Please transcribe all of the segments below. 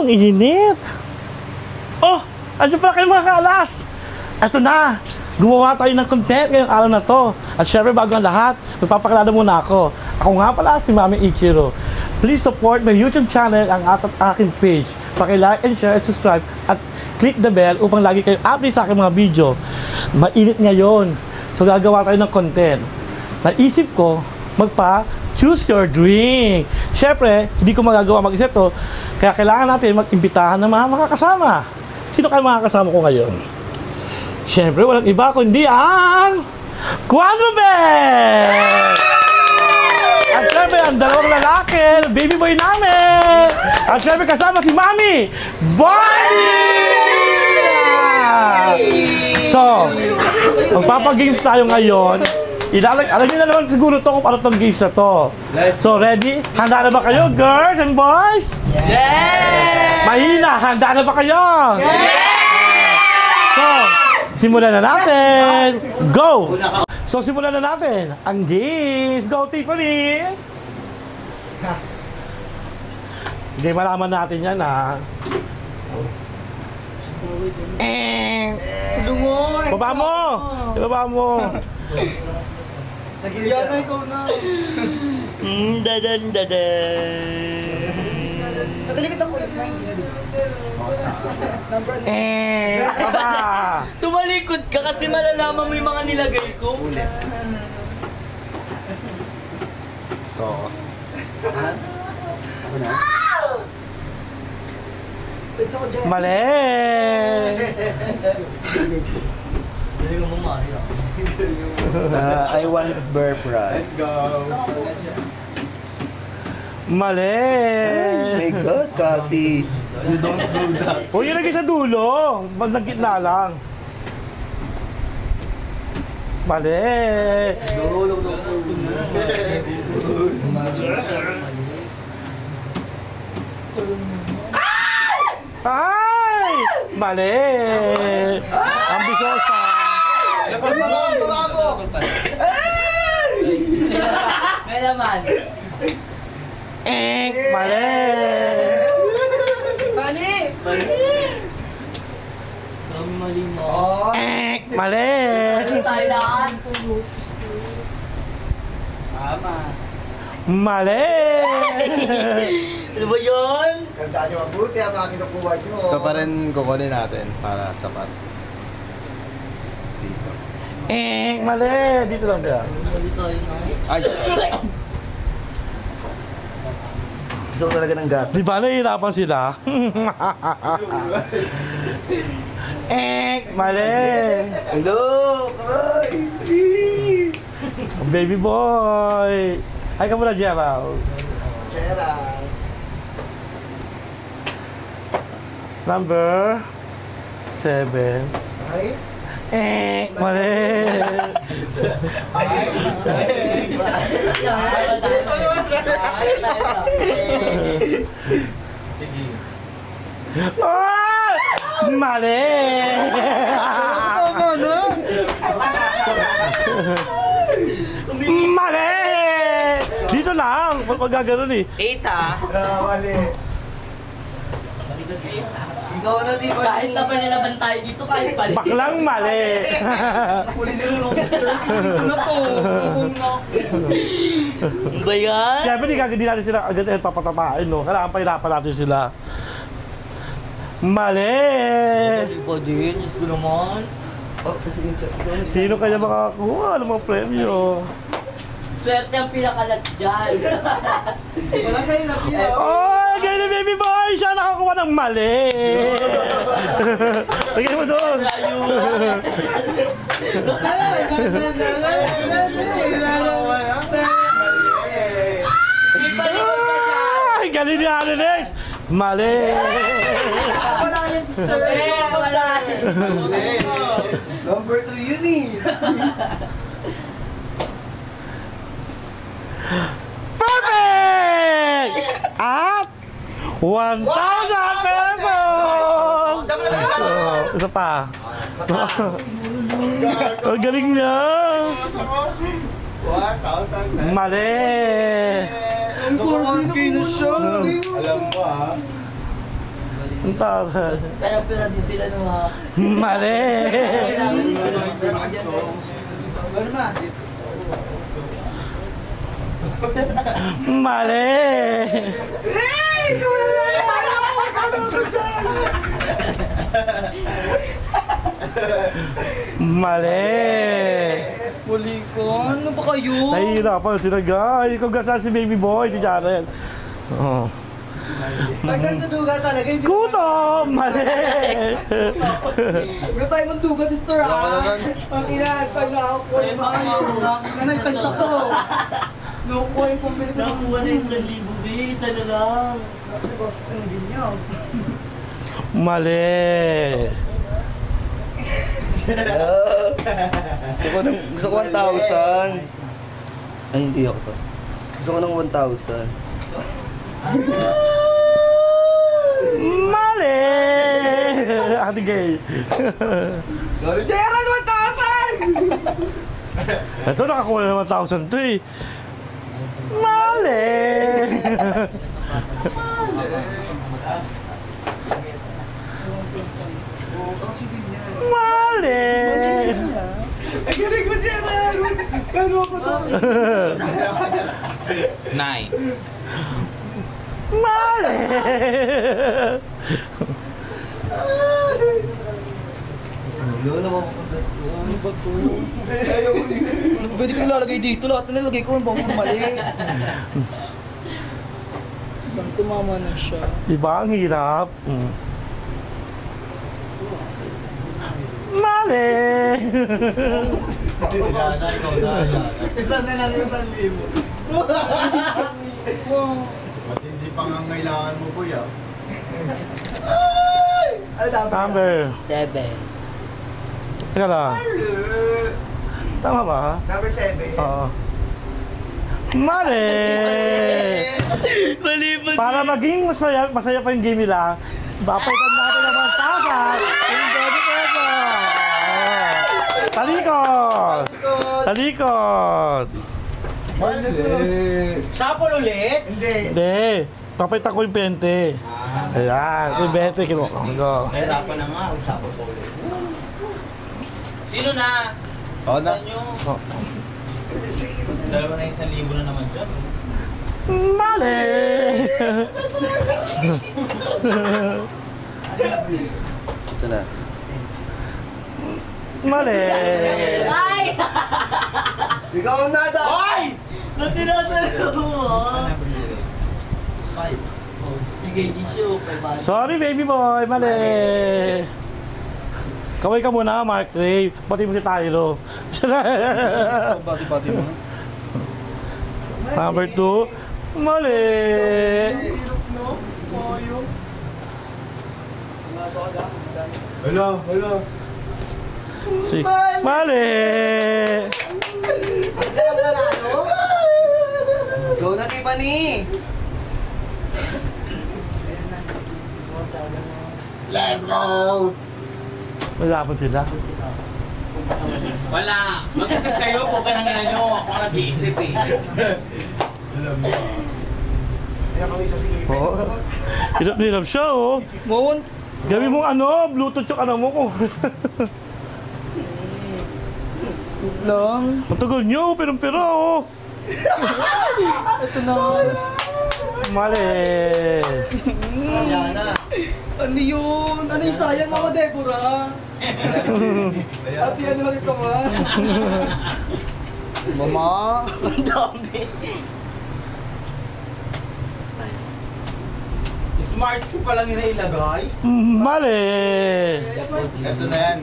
ang init. Oh, ano pala kayo mga kaalas? Eto na, gumawa tayo ng content ngayong araw na to. At syempre bago ang lahat, magpapakilala muna ako. Ako nga pala si Mami Ichiro. Please support my YouTube channel at aking page. Paki-like and share and subscribe at click the bell upang lagi kayo update sa aking mga video. Mainit ngayon, so gagawa tayo ng content. Naisip ko, choose your drink. Syempre, hindi ko magagawa mag-isa to, kaya kailangan natin mag-imbitahan ng mga makakasama. Sino kayo makakasama ko ngayon? Syempre, walang iba kundi ang Quadrobel! At syempre, ang dalawang lalaki, baby boy namin! At syempre, kasama si Mami Bonnie! So, magpapagames tayo ngayon. Alam niyo na naman siguro to kung ano tong games na to. So, ready? Handa na ba kayo, girls and boys? Yeah! Mahina, handa na ba kayo? Yeah! So, simulan na natin! Go! So, simulan na natin ang games. Go, Tiffany! Hindi, malaman natin yan, ha? Lungoy! Baba mo! Baba mo! Yan na ikaw na! Dadan, dadan! Natalikot ako ulit. Baba! Tumalikod ka kasi malalaman mo yung mga nilagay ko. Ulit. Ito. Ako na? Pits ako dyan. Mali! Hindi ko mamahira. I want bear fry. Let's go! Mali! My God, kasi. You don't do that. Huwag yung lagay sa dulo. Pag nagkitna lang. Mali! Ay! Mali! Ambisyosa! May laman. Mali! Pani! Dami mali mo. Mali! Tayo lahat. Tama. Mali! Ano ba yun? Ganda niyo mabuti ang mga kinukuha niyo. Ito pa rin kukunin natin para sapat. Dito. Mali! Dito lang yan. Mali tayo na. Ay! Gusto ko talaga ng gato. Di ba nahihirapan sila? Mali! Hello! Kamay! Baby boy! Hi ka muna, Gerald. Gerald. Number 7. Ay? Mali! Oh! Mali! Mali! Dito lang! Pag gano'n eh. 8 ah. Mali. Ikaw na di ba? Kahit na pa nilaban tayo dito, kahit pali. Baklang mali! Huli nilulong. Ano to? Ano ba yan? Siyempre, di natin sila agad papatapain, no? Kailangan pahirapan natin sila. Mali! Iba din, Diyos ko naman. Sino kaya makakakuha ng mga premyo? Swerte ang pinakalas dyan. Wala kayo na pila. Oh, ganyan baby boy! Siya nakakuha ng mali! Lagyan mo doon! Ay, galing ni Alex! Mali! Wala yan, sister. Wala. Number 3 yun eh. Perfect! At 1,000 pesos! Isa pa. Ang galing niya! 1,000. Mali! Ang 4K na siya. Alam mo ha. Ang taray. Pero din sila nung mga... Mali! Ano na? Mali! Mali! Muli ko. Ano ba kayo? Nahihirapan sila guys. Congrats na si baby boy, si Jaren. Oh. Pag nagtutuga talaga, hindi Kuto! Mali! Huwag tayo magduga, sister, ha? Ang ina, pag nakakuha yung mga nanay, tagsa ko. Nakukuha yung pambili ko. Nakuha na 1,000, di. Isa na lang. Hindi niyo. Mali! Gusto ko 1,000. Ay, hindi ako to. Gusto ko ng 1,000. Mali! Ate Gay. Gerald, 1,000! Ito nakakuha na 1,000 to eh. Mali! Mali! Ang galing mo, Gerald! Kano ako to? 9. Mali! Wala naman ako sa Pwede ko nilalagay dito. Lahat na nilagay ko. Ang bang mali. Saan tumama na siya? Diba ang hirap? Mali! Isa na lang yung 1,000. At hindi pa nga kailangan mo, kuya. Ay! Ano Number. 7. Teka lang. Tama ba? Number 7. Oo. Mali! Mali ba? Para maging masaya pa yung game nila, papaitan natin ang mga stakat. Yung Daddy Peso. Talikod! Talikod! Shuffle ulit? Hindi. Hindi. Papaitan ko yung 20. Ayan. Yung 20 kinuha ko. Hirapan na nga, usapan ko ulit. Sino na? Oo na. Saan nyo? Dalawa na 1,000 na naman dyan. Mali! Ito na. Mali! Ay! Ikaw na daw! Hoy! Natinatalo mo, ha? Sige, issue. Sorry baby boy, mali! Kaway ka muna, Mark Ray. Pati mo si Tyro. Pati-pati mo. Number 2, mali! Hello, hello. Six. Mali! Go na, Tiffany! Let's go! Malapot sila. Wala! Mag-isip kayo po ka nang ina nyo. Ako nag-iisip eh. Alam mo. Kaya kami sa sige. Oo. Hirap siya, oh. Mawon. Gawin mong ano, Bluetooth yung ano mo ko. Lang. Ang tagal nyo, pero oh. Ito na. Mali! Ayan na. Ano yun? Ano yung sayang, Mama Deborah? Ate, ano lang ito, ma? Mama? Ang dami. Smarts ko palang inailagay. Mali! Ito na yan.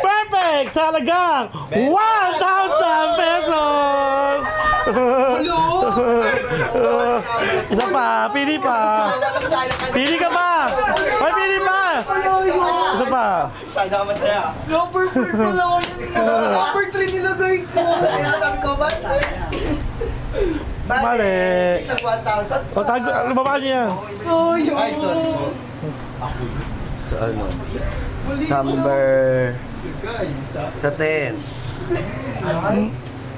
Perfect! Sa halagang 1,000 pesos! Hello? Isa pa, pili pa. Pili ka pa! Ay, pili pa! Isa pa. Sana masaya. Number 4 pa lang ako yun. Number 3 nilagay ko. Kaya sabi ko ba? Mali. Isang 1,000. O, tago, lumabaan niyo yan. Sayang. Ay, sorry po. Sa ano? Number... Sa 10.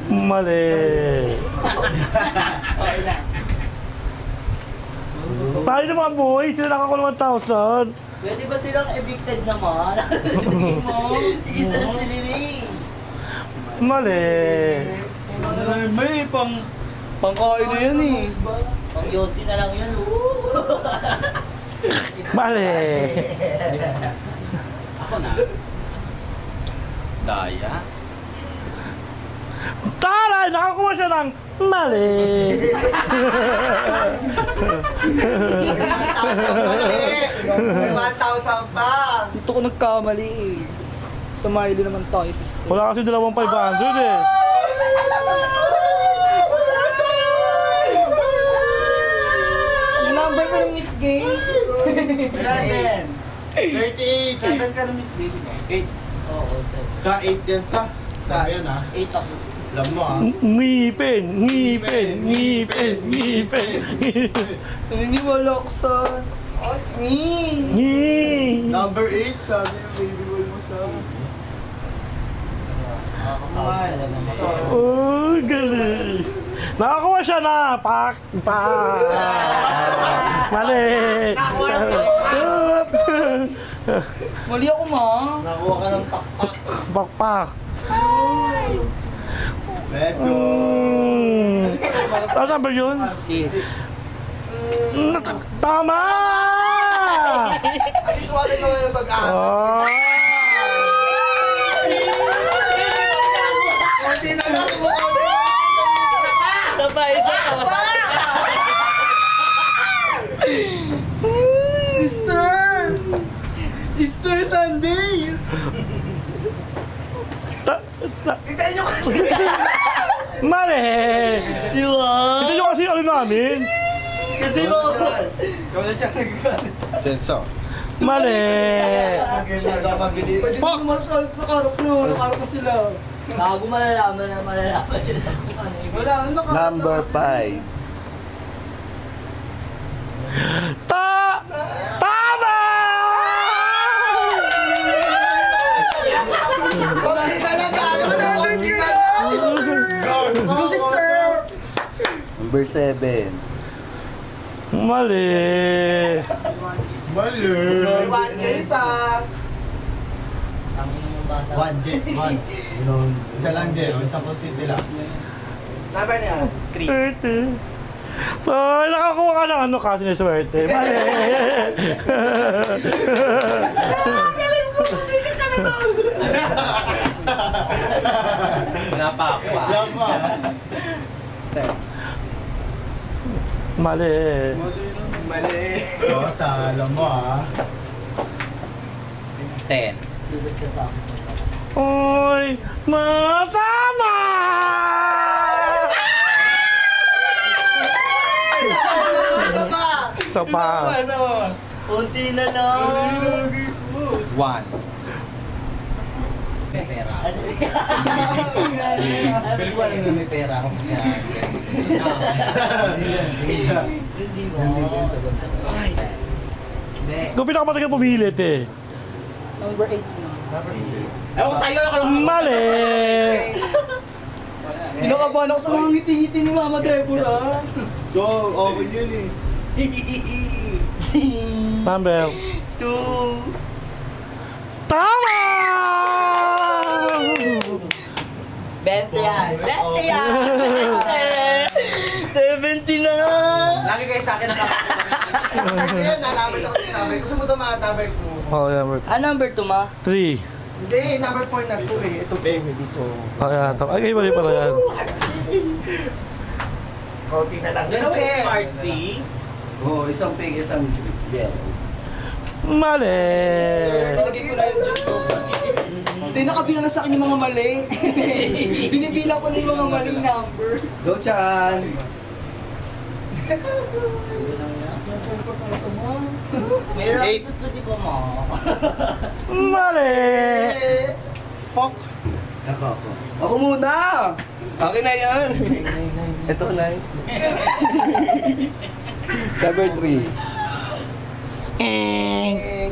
Mali. Okay na. Tayo ng mga boys, sila nakakuha ng 1,000. Pwede ba silang evicted naman? Hindi mo. Hindi sila sililing. Mali. May pangkain na yan eh. Pang Yossi na lang yun. Mali. Ako na. Daya. Taray! Nakakuha siya ng mali. May 1,000 pa. Dito ko nagkamali eh. Sa Milo naman tayo. Wala kasi 2,500 eh. Yung number ko ng Miss Gay. 38. 7 ka na Miss Lady. 8. Oo, Sa 8 yan sa. Sa yan ah. 8 ako. Alam mo ah. Ngipin, ngipin, ngipin, ngipin. Naniniwala ako sa... Ngi. Number 8, sabi yung baby boy mo sa. Oh, galing. Nakakuha siya na. Pak. Mali. Mali ako, ma. Nakuha ka ng pakpak. Pakpak. Let's go. Ano number yun? 6. Tama! At least wala naman yung pag-aaral. Oh. Hindi na lang mo. Isa pa. Easter Sunday! Hintayin nyo kasi. Mali! Di ba? Hindi nyo kasi ano namin. Kasi mo... Ikaw na dyan nagkakalit. Chenso. Mali! Pwede mo masalit nakarap na. Nakarap na sila. Bago malalaman sila kung ano yung... Wala, ano nakarap Number 5. Tama! Konti na lang gano'n. Konti na lang. Go, sister! Number 7. Mali! Mali. 1K pa. Ang ino mong bata. 1K. 1. Isa lang din. Isang city lang. Number na yan. 30. Ay, nakakuha ka ng ano kasi na swerte. Mali! Wala pa ako ah. Alam mo. Mali! Mali. Rosa, alam mo ah. 10. Lubot ka sa akin. Oy! Matama! Ano ba? Isa pa. Unti na lang. 1. May pera. Pero wala na may pera ako. Hindi mo. Kung pinakamatag ka pumilit eh. Number 8 na. Ewan ko sa'yo ako lang. Mali! Kinakabahan ako sa mga ngiti-ngiti ni Mama Deborah. So, okay yun eh. Number. 2. Tama! 20 yan. 20 yan. 70 na. Lagi kayo sa akin Ito yan, number ako si number. Gusto mo ito mga number 2? Oh, number Number 2, ma? 3. Hindi, number 4 na 2 eh. Ito baby dito. Oh, yan. Ay, mali pala yan. Konti na lang. Yan Yan, ba yung Che. Smart C? Oo, isang pig, isang yeah. Mali! Lagay ko na yung dyan ko. Hindi, nakabilang na sa akin yung mga mali. Binibilang ko na yung mga maling number. Go, Chan! Meron 8. ito, di ba, ma? Mali! Fuck. Ako. Ako muna! Akin na yan! Ito, Nay. Number 3.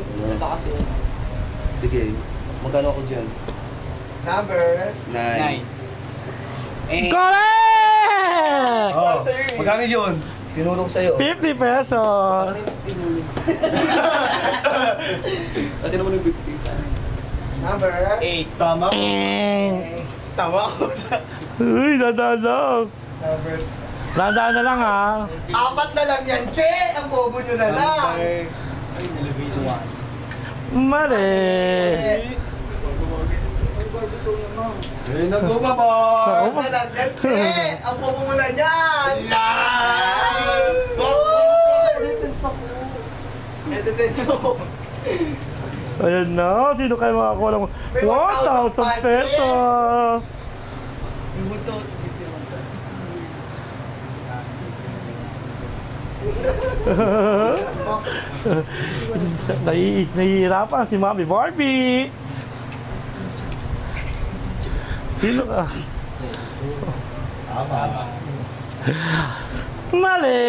Ito kasi. Sige. Magkano ako dyan? Number 9. Correct! Oh, magkano yun? Tinulong sa'yo. 50 pesos. Ate naman yung 50. Number? 8. Tama ko. Tama ko sa... Uy, dadaan lang. Number? Dadaan na lang ha. 4 na lang yan, che! Ang bobo nyo na lang! Mali. Eh, nagumaba. Ako Na lang yan, che! Ang bobo mo na yan! Ayan na, sino kayo makakuha ng 1,000 pesos? Nahihirapan si Mami Barbie. Sino ka? Mali!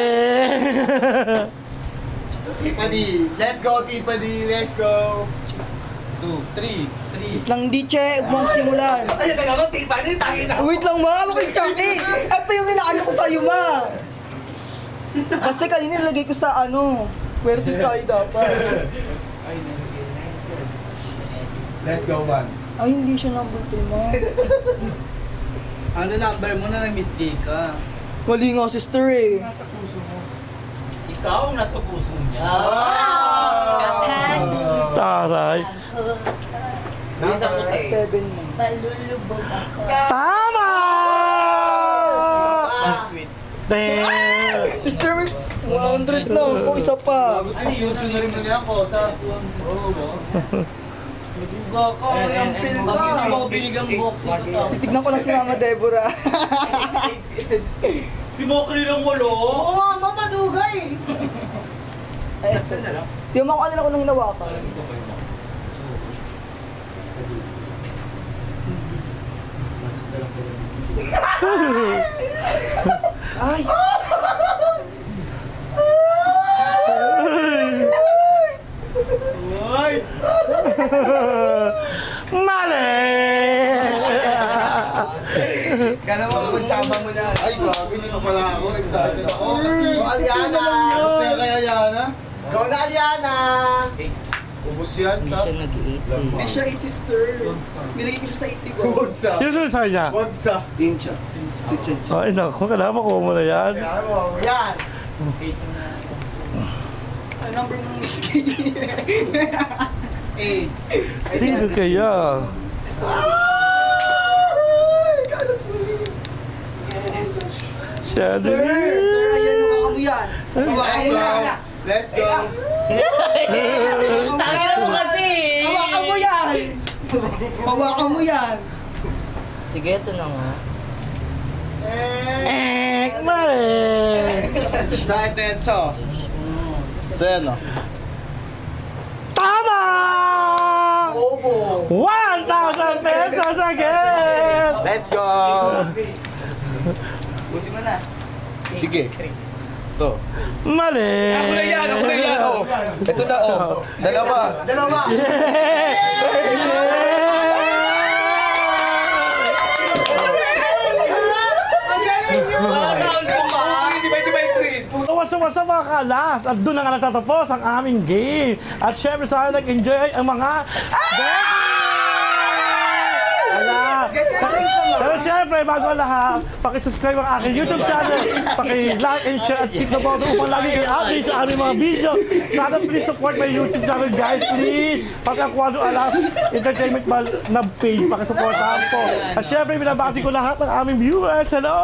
Tipadi. Let's go, Tipadi. Let's go. 2, 3. Lang di, che. Huwag mong simulan. Ay, talaga, tipa niyo, tayo na! Wait lang, ma. Ako yung Chucky. Ito yung inaano ko sa'yo, ma. Kasi kanina nilagay ko sa ano. Pwede tayo dapat. Let's go, 1. Ay, hindi siya number 3, ma. Ano number mo na nag-miss gay ka? Mali nga, sister eh. Ikaw nasa puso niya. Taray. Isa puti. 7 mo. Malulubog ako. Tama! Damn! Sister, 100 lang. Kung isa pa. Ano yun? Sunarin mo niya ako sa... Oo ba? Naguga ka. Ang pil ka. Hindi mo binigang boxing ko sa... Titignan ko lang si Mama Deborah. Si Mokri lang walo. Oo nga, mamadugay. Di mo ako alala ko nang hinawakan. Ay! Mali! Kala mo kung tama mo na. Ay, gabi na pala ako. Excited ako. Oh, Aliana! Gusto niya kaya Yana? Go na, Aliana! Ubus yan sa... Hindi siya 8 sister. Nilagay ko siya sa 80 ko. Wag sa... Sino sunod sa kanya? Wag sa... Incha. Si Chen. Ay, naku, kailangan ko mo na yan. Kaya mo, yan! Ang number mo miss kay. Sino kaya? Sister, Shadowing! ayan, hawakan mo yan. Hawakan mo yan. Let's go. Tagal mo kasi! Hawakan mo yan. Hawakan mo yan. Sige, ito na nga. Mali! Sa Etenso. Ito yan, no? Tama! Bobo! 1,000 pesos again! Let's go. Busin mo na. Sige. Ito. Mali! Ako na yan, ako na yan. Oh. Ito na, oh. Dalawa. Dalawa! What's up mga kalas? At doon na nga nagtatapos ang aming game. At syempre sana nag-enjoy ang mga Pero syempre, bago ang lahat, pakisubscribe ang aking YouTube channel, paki-like and share at click the button upang lagi kayo update sa aming mga video. Sana please support my YouTube channel guys, please. Pati ang Quadro Alas Entertainment na page, pakisuportahan po. At syempre, binabati ko lahat ng aming viewers. Hello!